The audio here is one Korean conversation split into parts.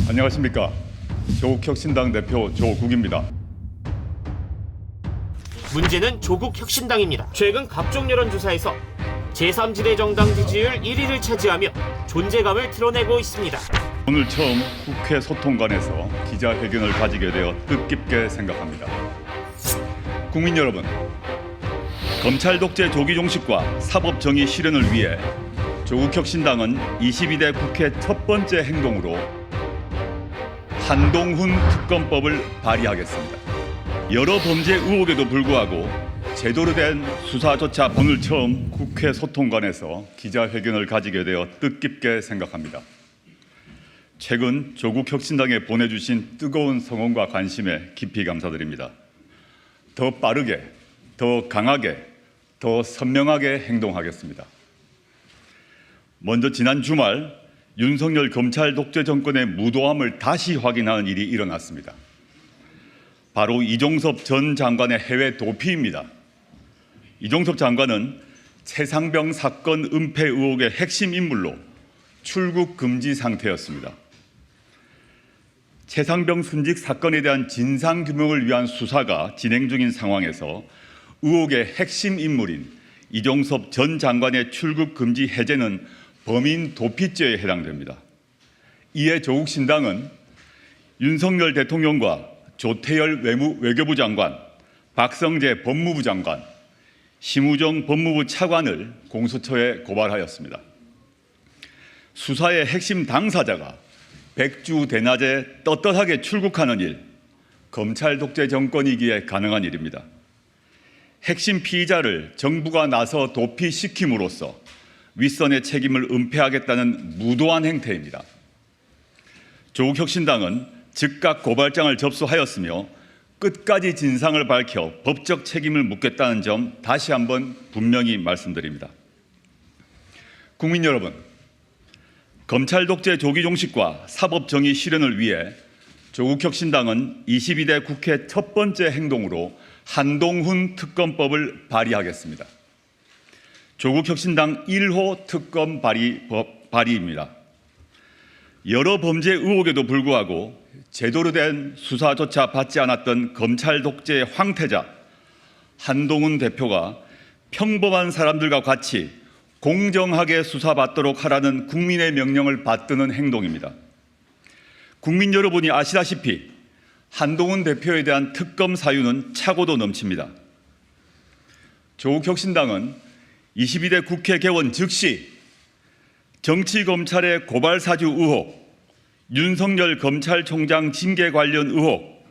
안녕하십니까. 조국혁신당 대표 조국입니다. 문제는 조국혁신당입니다. 최근 각종 여론조사에서 제3지대 정당 지지율 1위를 차지하며 존재감을 드러내고 있습니다. 오늘 처음 국회 소통관에서 기자회견을 가지게 되어 뜻깊게 생각합니다. 국민 여러분, 검찰 독재 조기 종식과 사법 정의 실현을 위해 조국혁신당은 22대 국회 첫 번째 행동으로 한동훈 특검법을 발의하겠습니다. 여러 범죄 의혹에도 불구하고 제대로 된 수사조차 오늘 처음 국회 소통관에서 기자회견을 가지게 되어 뜻깊게 생각합니다. 최근 조국혁신당에 보내주신 뜨거운 성원과 관심에 깊이 감사드립니다. 더 빠르게, 더 강하게, 더 선명하게 행동하겠습니다. 먼저 지난 주말 윤석열 검찰 독재 정권의 무도함을 다시 확인하는 일이 일어났습니다. 바로 이종섭 전 장관의 해외 도피입니다. 이종섭 장관은 최상병 사건 은폐 의혹의 핵심 인물로 출국 금지 상태였습니다. 최상병 순직 사건에 대한 진상규명을 위한 수사가 진행 중인 상황에서 의혹의 핵심 인물인 이종섭 전 장관의 출국 금지 해제는 범인 도피죄에 해당됩니다. 이에 조국신당은 윤석열 대통령과 조태열 외교부 장관, 박성재 법무부 장관, 심우정 법무부 차관을 공수처에 고발하였습니다. 수사의 핵심 당사자가 백주 대낮에 떳떳하게 출국하는 일, 검찰 독재 정권이기에 가능한 일입니다. 핵심 피의자를 정부가 나서 도피시킴으로써 윗선의 책임을 은폐하겠다는 무도한 행태입니다. 조국혁신당은 즉각 고발장을 접수하였으며 끝까지 진상을 밝혀 법적 책임을 묻겠다는 점 다시 한번 분명히 말씀드립니다. 국민 여러분, 검찰 독재 조기 종식과 사법 정의 실현을 위해 조국혁신당은 22대 국회 첫 번째 행동으로 한동훈 특검법을 발의하겠습니다. 조국혁신당 1호 특검 발의입니다. 여러 범죄 의혹에도 불구하고 제대로 된 수사조차 받지 않았던 검찰 독재의 황태자 한동훈 대표가 평범한 사람들과 같이 공정하게 수사받도록 하라는 국민의 명령을 받드는 행동입니다. 국민 여러분이 아시다시피 한동훈 대표에 대한 특검 사유는 차고도 넘칩니다. 조국혁신당은 22대 국회 개원 즉시 정치검찰의 고발사주 의혹, 윤석열 검찰총장 징계 관련 의혹,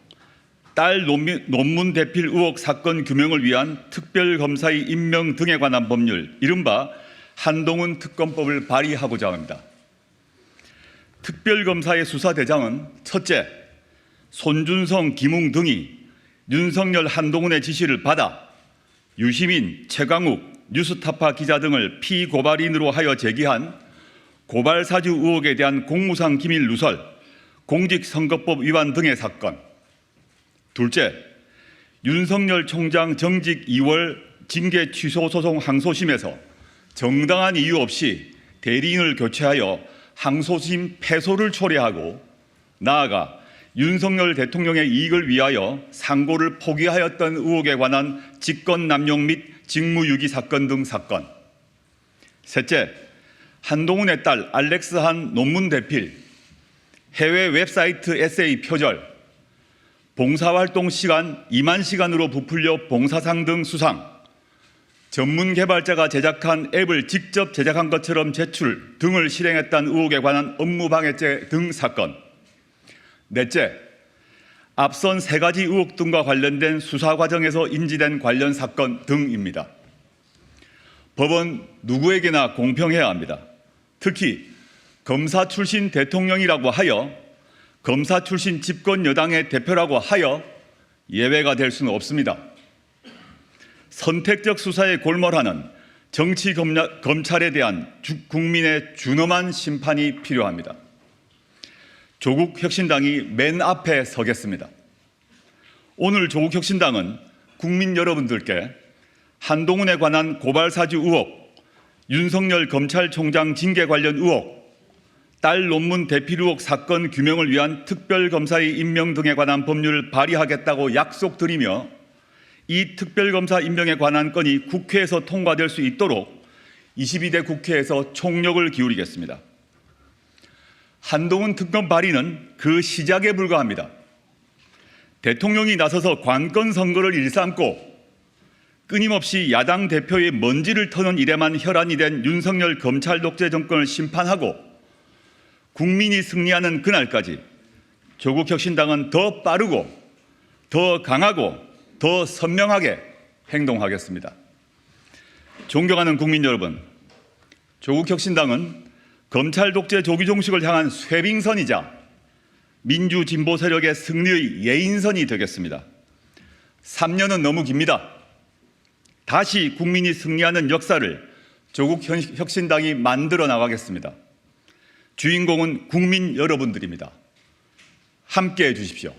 딸 논문 대필 의혹 사건 규명을 위한 특별검사의 임명 등에 관한 법률, 이른바 한동훈 특검법을 발의하고자 합니다. 특별검사의 수사대장은 첫째, 손준성, 김웅 등이 윤석열, 한동훈의 지시를 받아 유시민, 최강욱, 뉴스타파 기자 등을 피고발인으로 하여 제기한 고발사주 의혹에 대한 공무상 기밀 누설, 공직선거법 위반 등의 사건. 둘째, 윤석열 총장 정직 2월 징계 취소 소송 항소심에서 정당한 이유 없이 대리인을 교체하여 항소심 패소를 초래하고 나아가 윤석열 대통령의 이익을 위하여 상고를 포기하였던 의혹에 관한 직권남용 및 직무유기 사건 등 사건. 셋째, 한동훈의 딸 알렉스한 논문 대필, 해외 웹사이트 에세이 표절, 봉사활동 시간 2만 시간으로 부풀려 봉사상 등 수상, 전문 개발자가 제작한 앱을 직접 제작한 것처럼 제출 등을 실행했다는 의혹에 관한 업무방해죄 등 사건. 넷째, 앞선 세 가지 의혹 등과 관련된 수사 과정에서 인지된 관련 사건 등입니다. 법은 누구에게나 공평해야 합니다. 특히 검사 출신 대통령이라고 하여 검사 출신 집권 여당의 대표라고 하여 예외가 될 수는 없습니다. 선택적 수사에 골몰하는 정치 검찰에 대한 국민의 준엄한 심판이 필요합니다. 조국혁신당이 맨 앞에 서겠습니다. 오늘 조국혁신당은 국민 여러분들께 한동훈에 관한 고발사주 의혹, 윤석열 검찰총장 징계 관련 의혹, 딸 논문 대필 의혹 사건 규명을 위한 특별검사의 임명 등에 관한 법률을 발의하겠다고 약속드리며 이 특별검사 임명에 관한 건이 국회에서 통과될 수 있도록 22대 국회에서 총력을 기울이겠습니다. 한동훈 특검 발의는 그 시작에 불과합니다. 대통령이 나서서 관건 선거를 일삼고 끊임없이 야당 대표의 먼지를 터는 일에만 혈안이 된 윤석열 검찰 독재 정권을 심판하고 국민이 승리하는 그날까지 조국혁신당은 더 빠르고 더 강하고 더 선명하게 행동하겠습니다. 존경하는 국민 여러분, 조국혁신당은 검찰 독재 조기 종식을 향한 쇄빙선이자 민주진보 세력의 승리의 예인선이 되겠습니다. 3년은 너무 깁니다. 다시 국민이 승리하는 역사를 조국혁신당이 만들어 나가겠습니다. 주인공은 국민 여러분들입니다. 함께해 주십시오.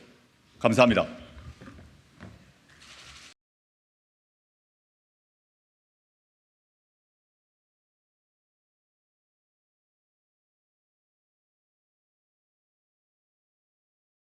감사합니다.